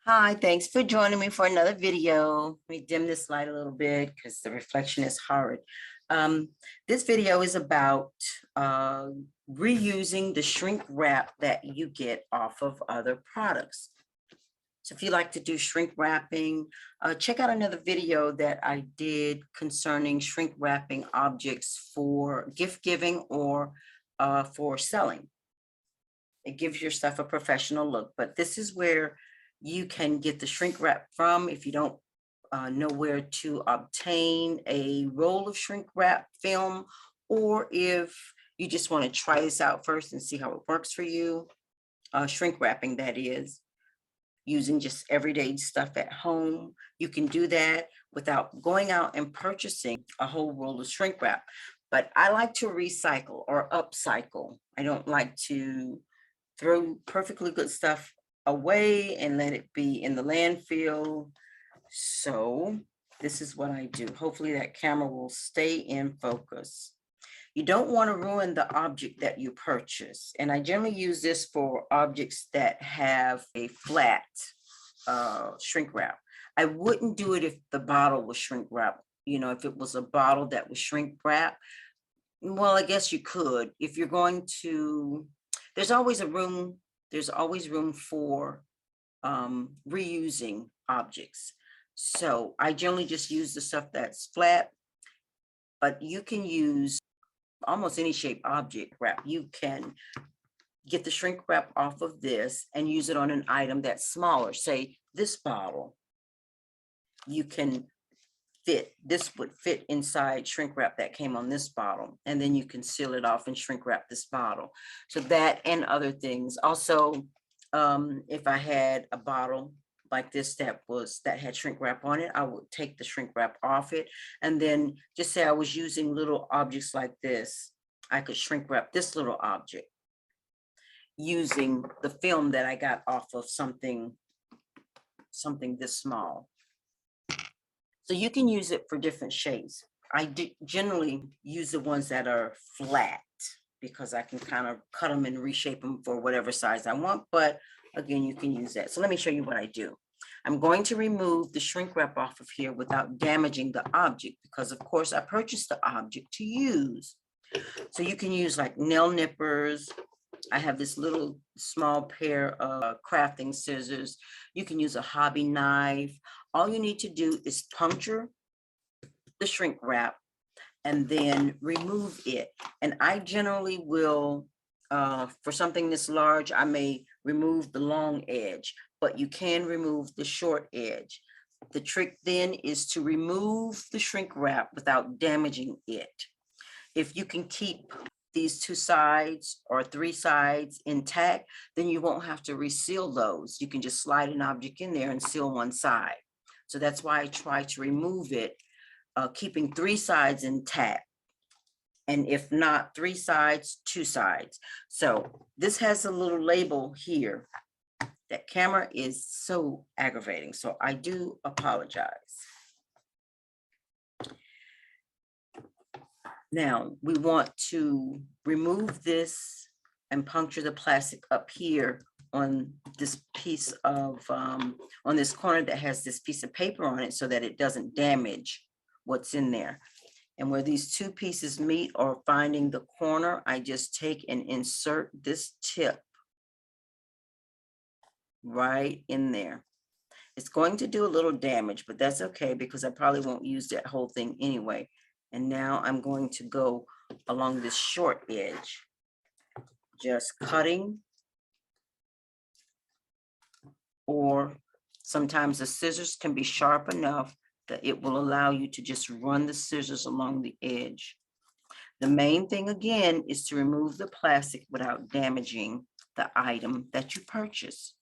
Hi, thanks for joining me for another video. Let me dim this light a little bit because the reflection is horrid. This video is about reusing the shrink wrap that you get off of other products. So if you like to do shrink wrapping, check out another video that I did concerning shrink wrapping objects for gift giving or for selling. It gives your stuff a professional look, but this is where you can get the shrink wrap from if you don't know where to obtain a roll of shrink wrap film, or if you just want to try this out first and see how it works for you. Shrink wrapping, that is, using just everyday stuff at home. You can do that without going out and purchasing a whole roll of shrink wrap. But I like to recycle or upcycle. I don't like to throw perfectly good stuff away and let it be in the landfill. So this is what I do. Hopefully that camera will stay in focus. You don't want to ruin the object that you purchase. And I generally use this for objects that have a flat shrink wrap. I wouldn't do it if the bottle was shrink wrap. You know, if it was a bottle that was shrink wrap, well, I guess you could. If you're going to, there's always room for reusing objects. So I generally just use the stuff that's flat, but you can use almost any shape object wrap. You can get the shrink wrap off of this and use it on an item that's smaller. Say this bottle, you can this would fit inside shrink wrap that came on this bottle, and then you can seal it off and shrink wrap this bottle. So that and other things. Also, if I had a bottle like this that had shrink wrap on it, I would take the shrink wrap off it, and then just say I was using little objects like this, I could shrink wrap this little object using the film that I got off of something this small. So you can use it for different shapes. I generally use the ones that are flat because I can kind of cut them and reshape them for whatever size I want. But again, you can use that. So let me show you what I do. I'm going to remove the shrink wrap off of here without damaging the object because, of course, I purchased the object to use. So you can use like nail nippers. I have this little small pair of crafting scissors. You can use a hobby knife. All you need to do is puncture the shrink wrap and then remove it. And I generally will, for something this large, I may remove the long edge, but you can remove the short edge. The trick then is to remove the shrink wrap without damaging it. If you can keep these two sides or three sides intact, then you won't have to reseal those. You can just slide an object in there and seal one side. So that's why I try to remove it, keeping three sides intact. And if not three sides, two sides. So this has a little label here. That camera is so aggravating. So I do apologize. Now we want to remove this and puncture the plastic up here on this piece of, on this corner that has this piece of paper on it so that it doesn't damage what's in there. And where these two pieces meet or finding the corner, I just take and insert this tip right in there. It's going to do a little damage, but that's okay because I probably won't use that whole thing anyway. And now I'm going to go along this short edge, just cutting, or sometimes the scissors can be sharp enough that it will allow you to just run the scissors along the edge. The main thing again is to remove the plastic without damaging the item that you purchase,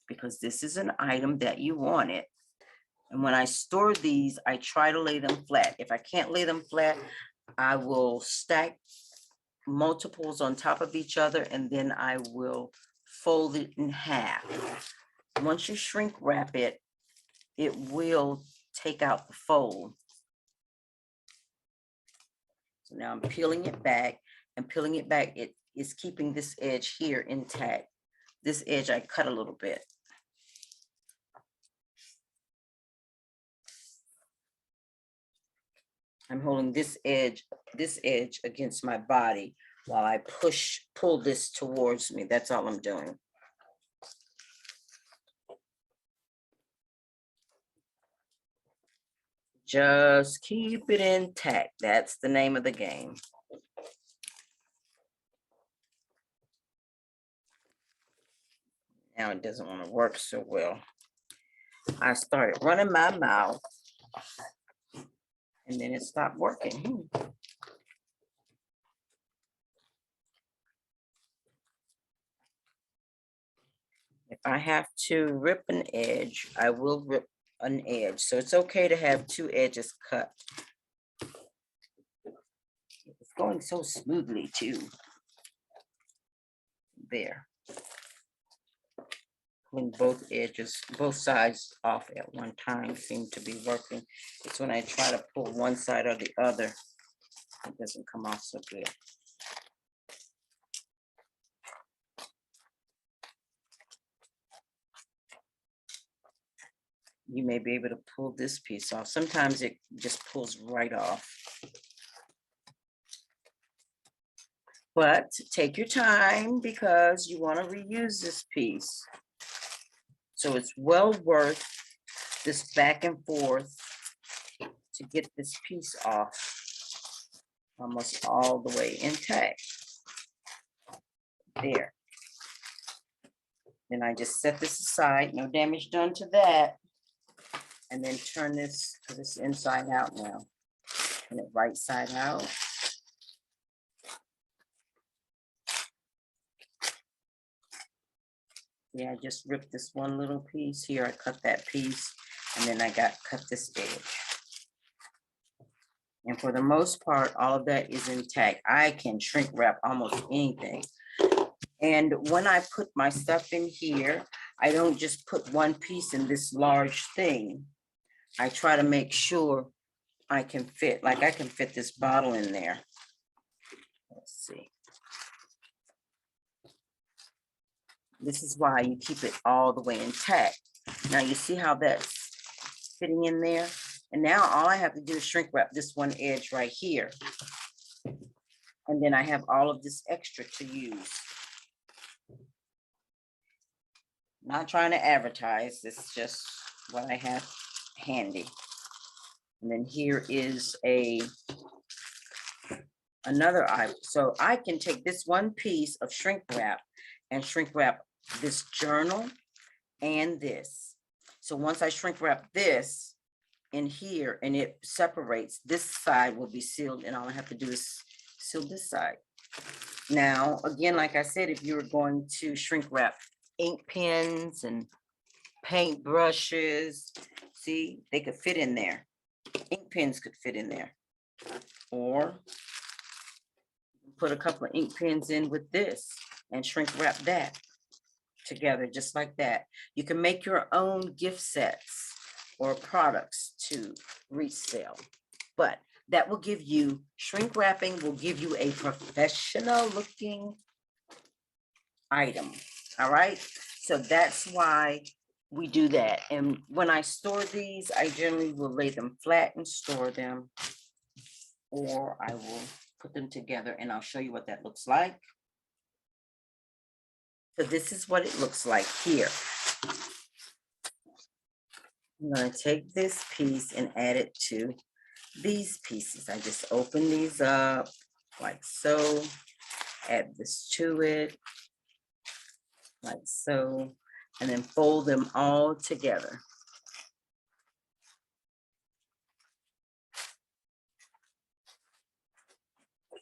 because this is an item that you wanted. And when I store these, I try to lay them flat. If I can't lay them flat, I will stack multiples on top of each other, and then I will fold it in half. Once you shrink wrap it, it will take out the fold. So now I'm peeling it back, and peeling it back, it is keeping this edge here intact. This edge I cut a little bit. I'm holding this edge against my body while I pull this towards me. That's all I'm doing. Just keep it intact. That's the name of the game. Now it doesn't want to work so well. I started running my mouth and then it stopped working. If I have to rip an edge, I will rip an edge. So it's okay to have two edges cut. It's going so smoothly too. There. When both edges, both sides off at one time seem to be working. It's when I try to pull one side or the other, it doesn't come off so good. You may be able to pull this piece off. Sometimes it just pulls right off. But take your time because you want to reuse this piece. So it's well worth this back and forth to get this piece off almost all the way intact. There. Then I just set this aside, no damage done to that. And then turn this to this inside out now. Turn it right side out. Yeah, I just ripped this one little piece here. I cut that piece and then I cut this edge. And for the most part, all of that is intact. I can shrink wrap almost anything. And when I put my stuff in here, I don't just put one piece in this large thing. I try to make sure I can fit, like I can fit this bottle in there. Let's see. This is why you keep it all the way intact. Now you see how that's fitting in there? And now all I have to do is shrink wrap this one edge right here. And then I have all of this extra to use. Not trying to advertise, this is just what I have handy. And then here is another item. So I can take this one piece of shrink wrap and shrink wrap this journal and this. So once I shrink wrap this in here and it separates, this side will be sealed and all I have to do is seal this side. Now, again, like I said, if you were going to shrink wrap ink pens and paint brushes, see, they could fit in there. Ink pens could fit in there. Or put a couple of ink pens in with this and shrink wrap that together just like that. You can make your own gift sets or products to resell, but that will give you, shrink wrapping will give you a professional looking item. All right, so that's why we do that. And when I store these, I generally will lay them flat and store them, or I will put them together and I'll show you what that looks like. So this is what it looks like here. I'm going to take this piece and add it to these pieces. I just open these up like so, add this to it like so, and then fold them all together.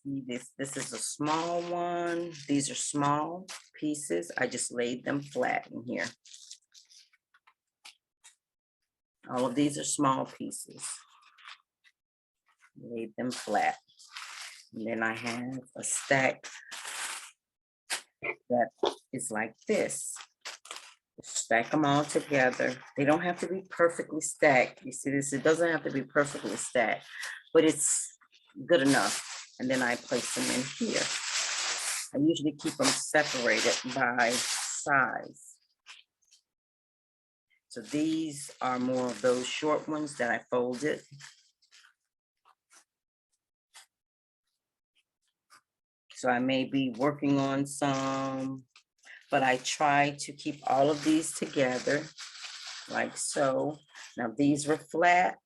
See this is a small one. These are small pieces. I just laid them flat in here. All of these are small pieces. Laid them flat. And then I have a stack that is like this. Stack them all together. They don't have to be perfectly stacked. You see this? It doesn't have to be perfectly stacked, but it's good enough. And then I place them in here. I usually keep them separated by size. So these are more of those short ones that I folded. So I may be working on some, but I try to keep all of these together like so. Now these were flat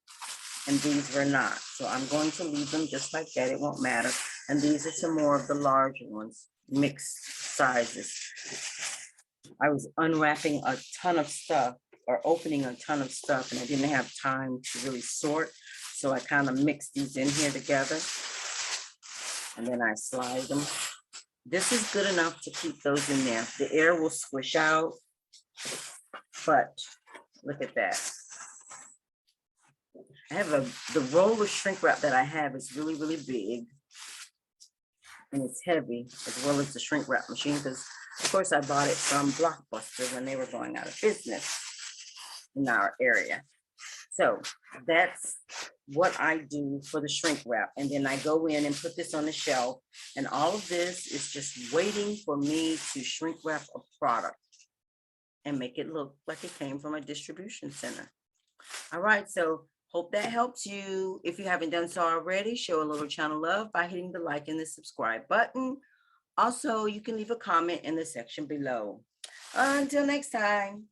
and these were not. So I'm going to leave them just like that. It won't matter. And these are some more of the larger ones, mixed sizes. I was unwrapping a ton of stuff or opening a ton of stuff and I didn't have time to really sort. So I kind of mixed these in here together and then I slide them. This is good enough to keep those in there. The air will squish out, but look at that. I have the roll of shrink wrap that I have is really, really big. And it's heavy as well as the shrink wrap machine because of course I bought it from Blockbuster when they were going out of business in our area. So that's what I do for the shrink wrap. And then I go in and put this on the shelf. And all of this is just waiting for me to shrink wrap a product and make it look like it came from a distribution center. All right, so hope that helps you. If you haven't done so already, show a little channel love by hitting the like and the subscribe button. Also, you can leave a comment in the section below. Until next time.